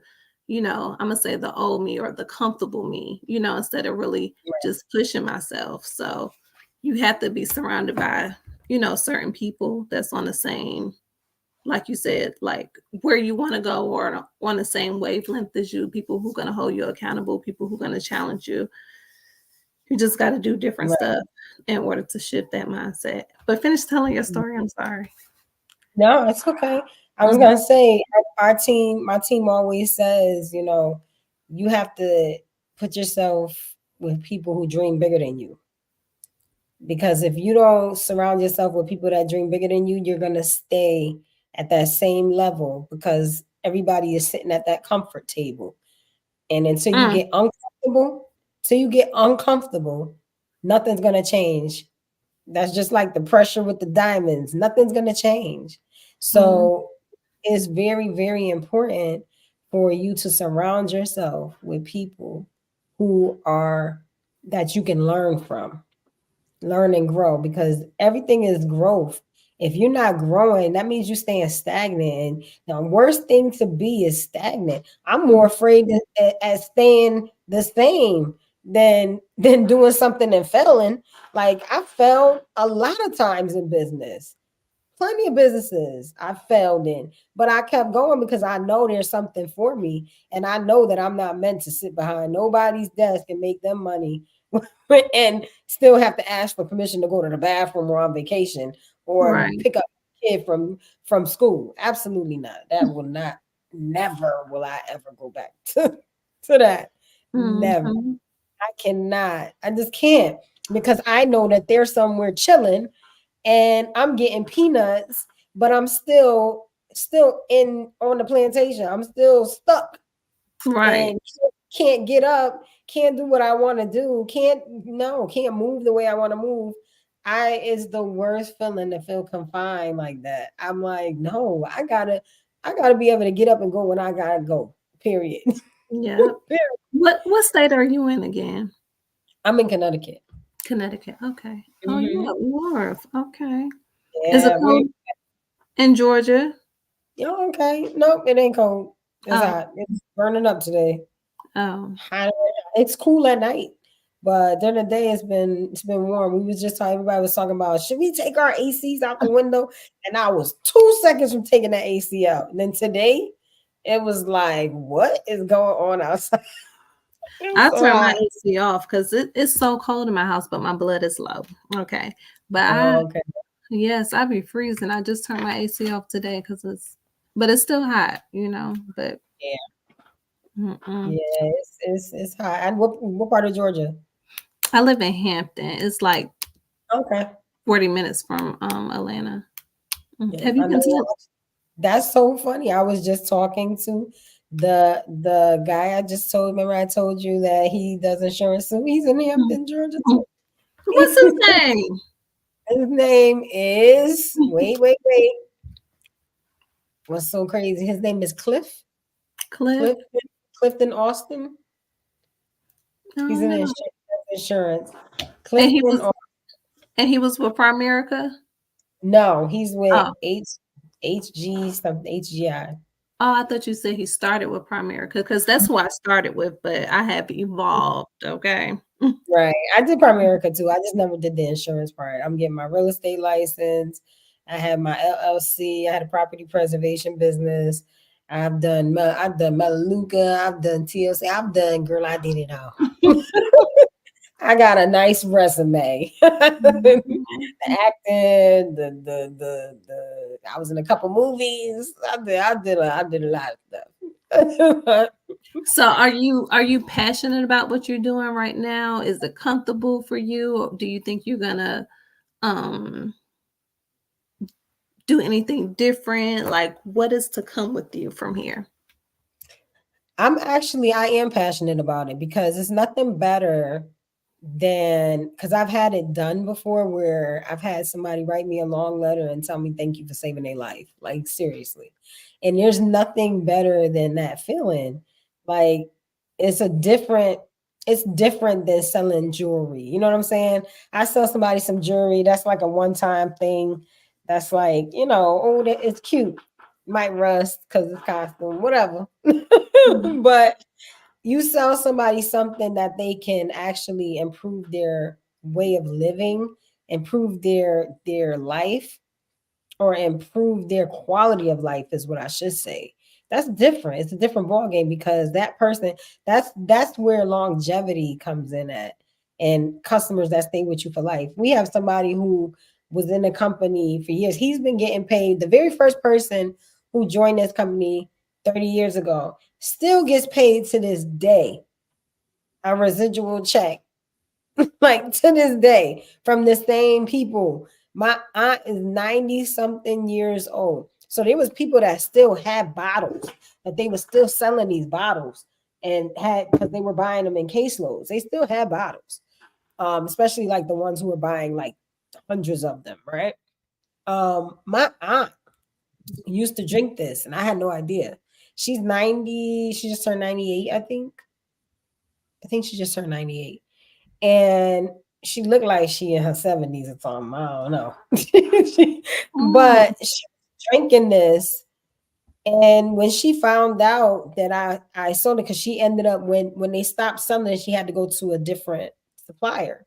I'm gonna say the old me or the comfortable me, instead of really just pushing myself. So you have to be surrounded by, certain people that's on the same, like you said, like where you want to go or on the same wavelength as you, people who are gonna hold you accountable, people who are gonna challenge you. You just got to do different right. stuff in order to shift that mindset. But finish telling your story. I'm sorry. No, it's okay. I was Mhm. gonna say my team always says, you have to put yourself with people who dream bigger than you. Because if you don't surround yourself with people that dream bigger than you, you're gonna stay at that same level because everybody is sitting at that comfort table. And Mm, till you get uncomfortable, nothing's gonna change. That's just like the pressure with the diamonds. Nothing's going to change. mm, So it's very, very important for you to surround yourself with people who are that you can learn from, learn and grow because everything is growth. If you're not growing, that means you're staying stagnant. And the worst thing to be is stagnant. I'm more mm, afraid at staying the same than doing something and failing. Like I failed a lot of times in business. Plenty of businesses I failed in, but I kept going because I know there's something for me, and I know that I'm not meant to sit behind nobody's desk and make them money, and still have to ask for permission to go to the bathroom or on vacation or right. pick up a kid from school. Absolutely not. That will not. Never will I ever go back to that. Never. Mhm. I cannot. I just can't because I know that they're somewhere chilling and I'm getting peanuts, but I'm still in on the plantation. I'm still stuck Right. and can't get up, can't do what I want to do, can't move the way I want to move. I It's the worst feeling to feel confined like that. I'm like, no, I gotta be able to get up and go when I gotta go. Period. Yeah. What state are you in again? I'm in Connecticut. Connecticut. Okay. Oh, you Hmm. up north. Okay. Is it Yeah, we cold in Georgia? yeah, okay. Nope, it ain't cold. It's Oh, hot. It's burning up today. oh. Hot. It's cool at night, but during the day it's been warm. We was just talking. Everybody was talking about should we take our ACs out the window, and I was 2 seconds from taking the AC out. And then today, it was like, what is going on outside? It was I so turn my hot. AC off because it's so cold in my house, but my blood is low. Okay. But Oh, okay. yes, I be freezing. I just turned my AC off today but it's still hot. But Yeah, mm-mm. yeah. It's hot. And what part of Georgia? I live in Hampton. It's like Okay. 40 minutes from Atlanta. Yeah, Have you I been know. to That's so funny. I was just talking to the guy I just told. Remember, I told you that he does insurance, so he's in Hampton, Georgia Mm. too. What's his name? His name is wait. What's so crazy? His name is Cliff? Clifton, Clifton Austin. He's Oh in no. insurance. And he Clifton. was and he was with Primerica? No, he's with Oh. HG something HGI. Oh, I thought you said he started with Primerica because that's who I started with, but I have evolved. Okay. Right. I did Primerica too. I just never did the insurance part. I'm getting my real estate license. I had my LLC. I had a property preservation business. I've done Melaleuca. I've done TLC. I've done girl. I did it all. I got a nice resume. The Mhm. acting, the I was in a couple movies. I did a lot of stuff. So are you passionate about what you're doing right now? Is it comfortable for you? Or do you think you're gonna um do anything different? Like what is to come with you from here? I am passionate about it because it's nothing better than because I've had it done before where I've had somebody write me a long letter and tell me thank you for saving their life. Like seriously. And there's nothing better than that feeling. Like it's a different it's different than selling jewelry. You know what I'm saying? I sell somebody some jewelry, that's like a one-time thing. That's like, oh, it's cute. Might rust because it's costume, whatever. Mhm. But you sell somebody something that they can actually improve their way of living, improve their life, or improve their quality of life is what I should say. That's different. It's a different ball game because that person, that's where longevity comes in at, and customers that stay with you for life. We have somebody who was in the company for years. He's been getting paid. The very first person who joined this company 30 years ago still gets paid to this day a residual check, like to this day, from the same people. My aunt is 90 something years old. So there was people that still had bottles, that they were still selling these bottles and had because they were buying them in caseloads. They still had bottles. Especially like the ones who were buying like hundreds of them, right? My aunt used to drink this and I had no idea. She's 90, she just turned 98, I think. I think she just turned 98. And she looked like she in her 70s or something. I don't know. Mm, But she was drinking this. And when she found out that I sold it, because she ended up when they stopped selling it, she had to go to a different supplier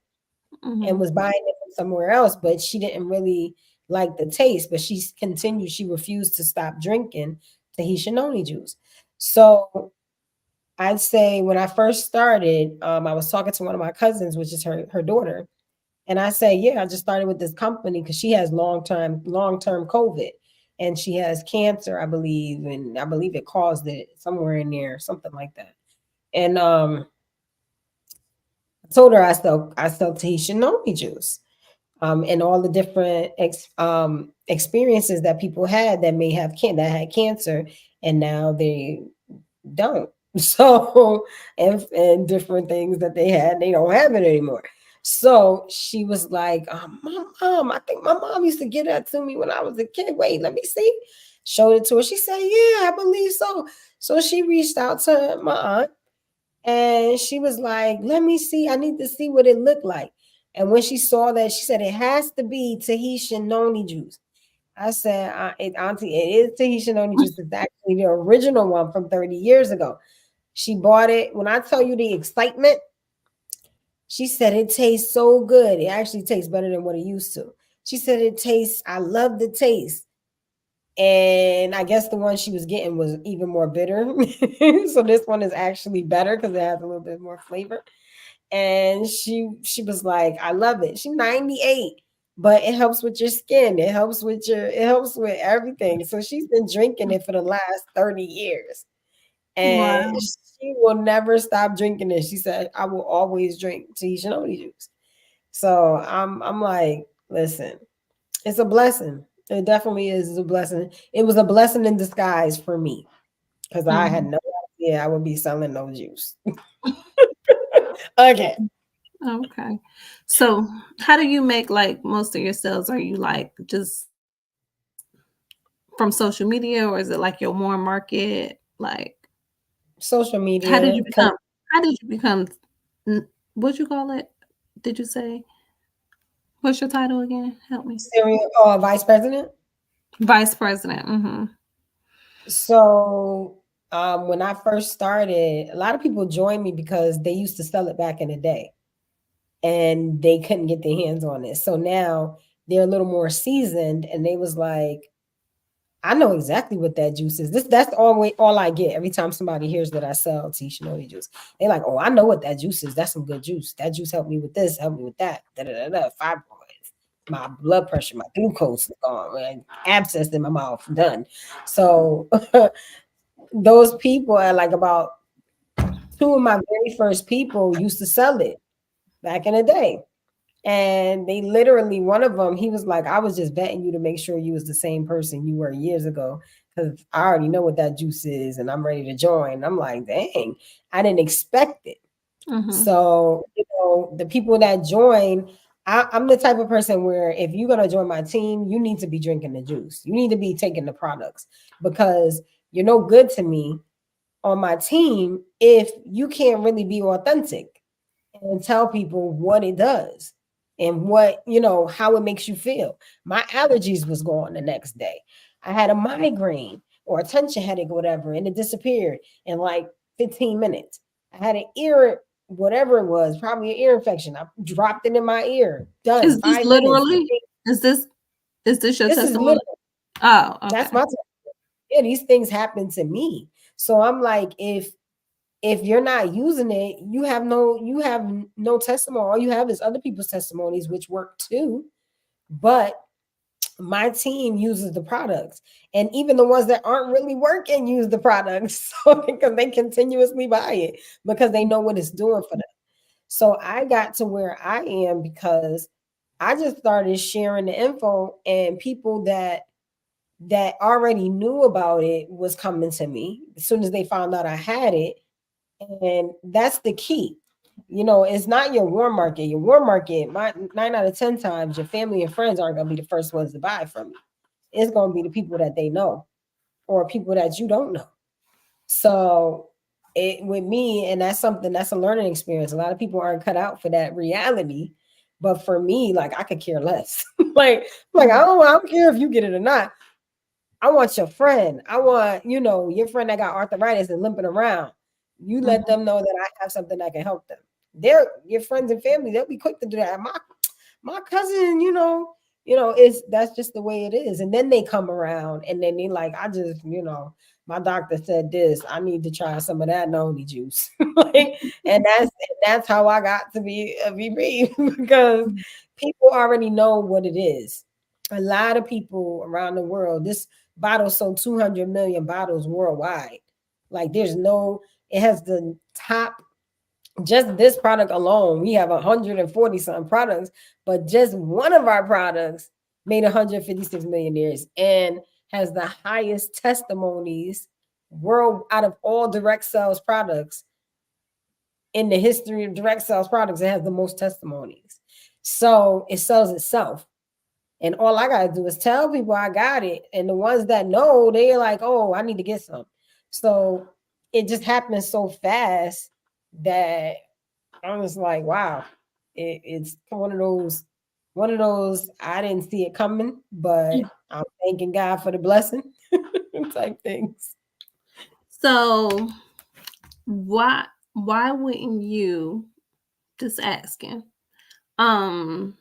and mhm. was buying it from somewhere else, but she didn't really like the taste. But she continued, she refused to stop drinking Tahitian noni juice. So I'd say when I first started, I was talking to one of my cousins, which is her daughter, and I say, yeah, I just started with this company because she has long term COVID, and she has cancer, I believe, and I believe it caused it somewhere in there, something like that. And I told her I sell Tahitian noni juice, and all the different experiences that people had that may have that had cancer, and now they don't. So, and different things that they had, they don't have it anymore. So she was like, my mom, I think my mom used to give that to me when I was a kid. Wait, let me see. Showed it to her. She said, yeah, I believe so. So she reached out to my aunt and she was like, let me see. I need to see what it looked like. And when she saw that, she said, it has to be Tahitian noni juice. I said, Auntie, it is Tahitian noni juice. It's actually the original one from 30 years ago. She bought it. When I tell you the excitement, she said it tastes so good. It actually tastes better than what it used to. She said it tastes, I love the taste. And I guess the one she was getting was even more bitter. So this one is actually better because it has a little bit more flavor. And she was like, I love it. She's 98, but it helps with your skin. It helps with everything. So she's been drinking it for the last 30 years. And Wow. she will never stop drinking it. She said, I will always drink Tahitian only juice. So I'm like, listen, it's a blessing. It definitely is a blessing. It was a blessing in disguise for me because I had Mhm. no idea I would be selling no juice. Okay. Okay. So, how do you make like most of your sales? Are you like just from social media, or is it like your warm market? Like, Social how did you media, become? How did you become? What'd you call it? Did you say what's your title again? Help me. serial vice president. Vice president. Mm-hmm. So when I first started, a lot of people joined me because they used to sell it back in the day and they couldn't get their hands on it. So now they're a little more seasoned and they was like, I know exactly what that juice is. That's all I get every time somebody hears that I sell Tishanori juice. They're like, oh, I know what that juice is. That's some good juice. That juice helped me with this, helped me with that. Da da da da. Fibroids, my blood pressure, my glucose is gone, man. Abscess in my mouth, done. So those people are like about two of my very first people used to sell it back in the day. And they literally, one of them, he was like, I was just vetting you to make sure you was the same person you were years ago. Cause I already know what that juice is and I'm ready to join. I'm like, dang, I didn't expect it. Mm-hmm. So, the people that join, I'm the type of person where if you're going to join my team, you need to be drinking the juice. You need to be taking the products because you're no good to me on my team if you can't really be authentic and tell people what it does and what, how it makes you feel. My allergies was gone the next day. I had a migraine or a tension headache or whatever, and it disappeared in like 15 minutes. I had an ear, whatever it was, probably an ear infection. I dropped it in my ear. Done. Is this 5 minutes. literally? Is this is this your This is testimony? literal. Oh, That's okay. my yeah, these things happen to me. So I'm like, if you're not using it, you have no testimony. All you have is other people's testimonies, which work too. But my team uses the products, and even the ones that aren't really working use the products, so because they continuously buy it because they know what it's doing for them. So I got to where I am because I just started sharing the info, and people that already knew about it was coming to me as soon as they found out I had it. And that's the key. It's not your warm market. Your warm market, 9 out of 10 times, your family and friends aren't going to be the first ones to buy from you. It's going to be the people that they know or people that you don't know. So it with me, and that's a learning experience. A lot of people aren't cut out for that reality. But for me, like I could care less. like Mhm. I don't care if you get it or not. I want your friend. I want, your friend that got arthritis and limping around. You let Mhm. them know that I have something that can help them. They're your friends and family. They'll be quick to do that. My cousin, it's that's just the way it is. And then they come around and then they like, I just, my doctor said this. I need to try some of that noni juice. like, and that's how I got to be a VP because people already know what it is. A lot of people around the world, this bottle sold 200 million bottles worldwide. Like there's no, it has the top, just this product alone, we have 140 something products, but just one of our products made 156 millionaires and has the highest testimonies world out of all direct sales products in the history of direct sales products. It has the most testimonies. So it sells itself. And all I gotta do is tell people I got it. And the ones that know, they're like, oh, I need to get some. So it just happens so fast that I was like, wow, it's one of those I didn't see it coming, but I'm thanking God for the blessing type things. So why why wouldn't you, just asking, um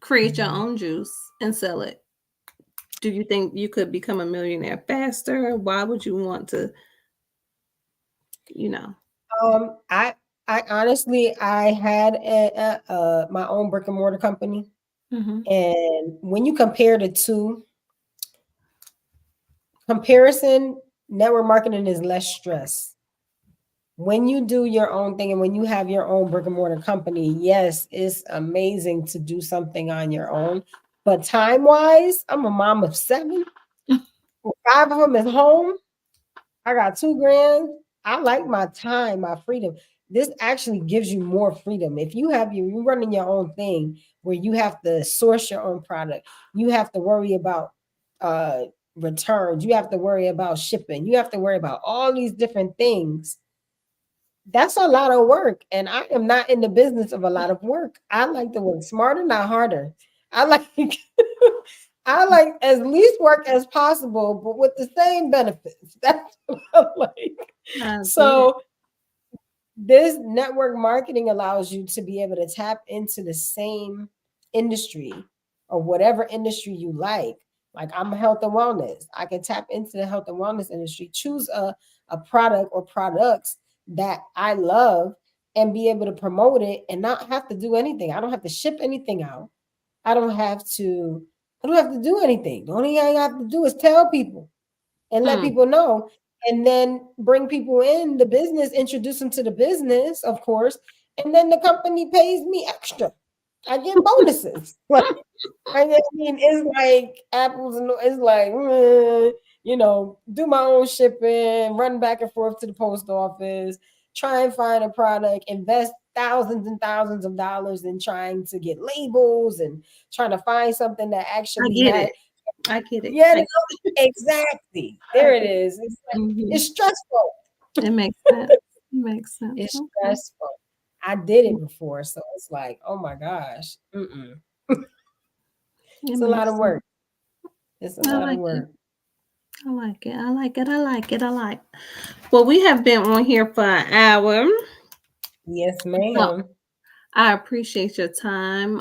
create your own juice and sell it? Do you think you could become a millionaire faster? Why would you want to, you know? I honestly I had my own brick and mortar company, Mhm. and when you compare the two, comparison network marketing is less stress. When you do your own thing and when you have your own brick and mortar company, yes, it's amazing to do something on your own. But time wise, I'm a mom of seven. Five of them is home. I got 2 grand. I like my time, my freedom. this actually gives you more freedom. If you're running your own thing where you have to source your own product, you have to worry about uh returns, you have to worry about shipping, you have to worry about all these different things. That's a lot of work. And I am not in the business of a lot of work. I like to work smarter, not harder. I like I like as least work as possible, but with the same benefits. That's what I like. I get it. So this network marketing allows you to be able to tap into the same industry or whatever industry you like. Like I'm health and wellness. I can tap into the health and wellness industry, choose a product or products that I love and be able to promote it and not have to do anything. I don't have to ship anything out. I don't have to I don't have to do anything. The only thing I have to do is tell people and let Mm. people know, and then bring people in the business, introduce them to the business, of course, and then the company pays me extra. I get bonuses. Like, I mean, it's like apples and it's like, do my own shipping, run back and forth to the post office, try and find a product, invest thousands and thousands of dollars in trying to get labels and trying to find something that I actually get had. it. I get it. Yeah, exactly. I There it get it. is. It's like Hmm. it's stressful. It makes sense. It makes sense. It's Okay. stressful. I did it before, so it's like, oh my gosh, It it's a lot makes of sense. work. It's a I lot of like it. work. I like it. I like it. I like it. I like. Well, we have been on here for an hour. Yes, So ma'am. I appreciate your time,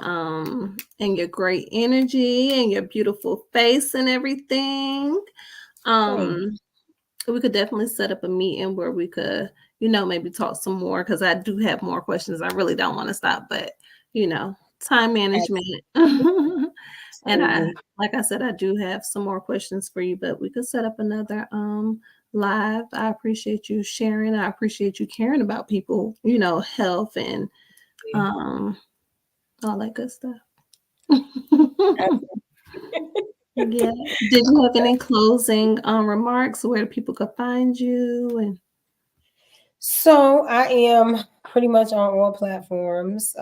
and your great energy and your beautiful face and everything. Thank Um, we could definitely set up a meeting where we could, maybe talk some more because I do have more questions. I really don't want to stop, but time you. management. And Absolutely. like I said, I do have some more questions for you, but we could set up another live. I appreciate you sharing. I appreciate you caring about people, health and um all that good stuff. Yeah. Did you have any closing remarks where people could find you and So I am pretty much on all platforms.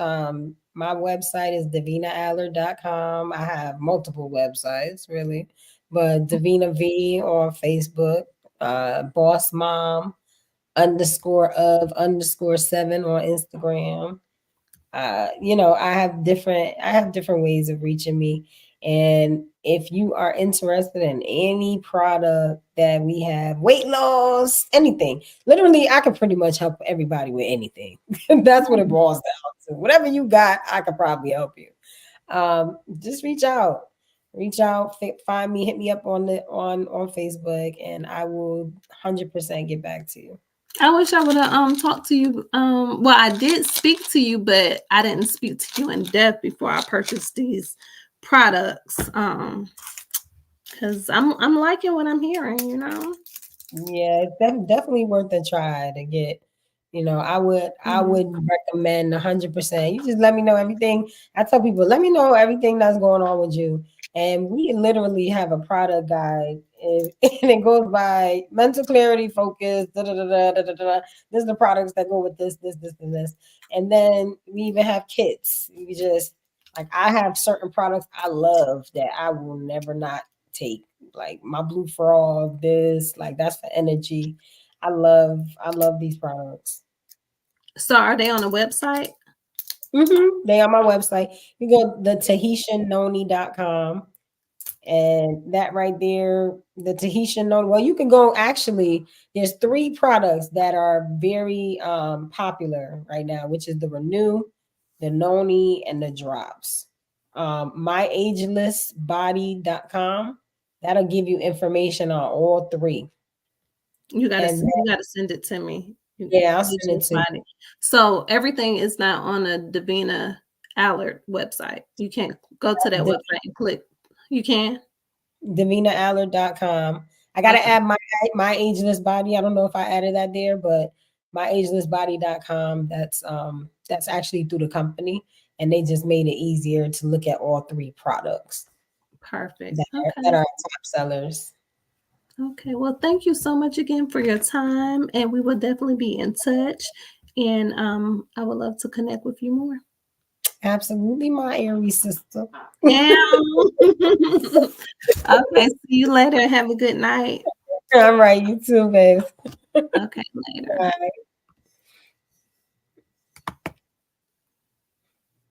My website is davenaaller.com. I have multiple websites, really, but Davena V on Facebook, Boss Mom _of_7 on Instagram. I have different ways of reaching me. And if you are interested in any product that we have, weight loss, anything, literally I can pretty much help everybody with anything. That's what it boils down to. Whatever you got, I could probably help you. Just reach out, find me, hit me up on Facebook, and I will 100% get back to you. I wish I would have talked to you. Well, I did speak to you, but I didn't speak to you in depth before I purchased these products. Because I'm liking what I'm hearing. Yeah, it's definitely worth a try to get. I Mhm. would recommend 100%. You just let me know everything. I tell people, let me know everything that's going on with you, and we literally have a product guide, and, and it goes by mental clarity, focus. Da, da, da, da, da, da, da. This is the products that go with this, and this, and then we even have kits. You just like I have certain products I love that I will never not take, like my blue frog, this, like that's for energy. I love these products. So are they on the website? They on my website. You go the tahitiannoni.com, and that right there, the Tahitian noni. Well, you can go, actually, there's three products that are very popular right now, which is the Renew, the Noni, and the Drops. MyAgelessBody.com. That'll give you information on all three. You gotta And you gotta send it to me. yeah, I'll send it Ageless to you. Body. So everything is not on the Davina Allard website. You can't go to that The website and click. You can. DavenaAller.com. I gotta Okay. add my ageless body. I don't know if I added that there, but myagelessbody.com. That's actually through the company, and they just made it easier to look at all three products Perfect. that Okay. are top sellers. Okay. Well, thank you so much again for your time, and we will definitely be in touch. And I would love to connect with you more. Absolutely, my Aries sister. Ew. Okay, see you later. Have a good night. All right, you too, babe. Okay, later. Bye.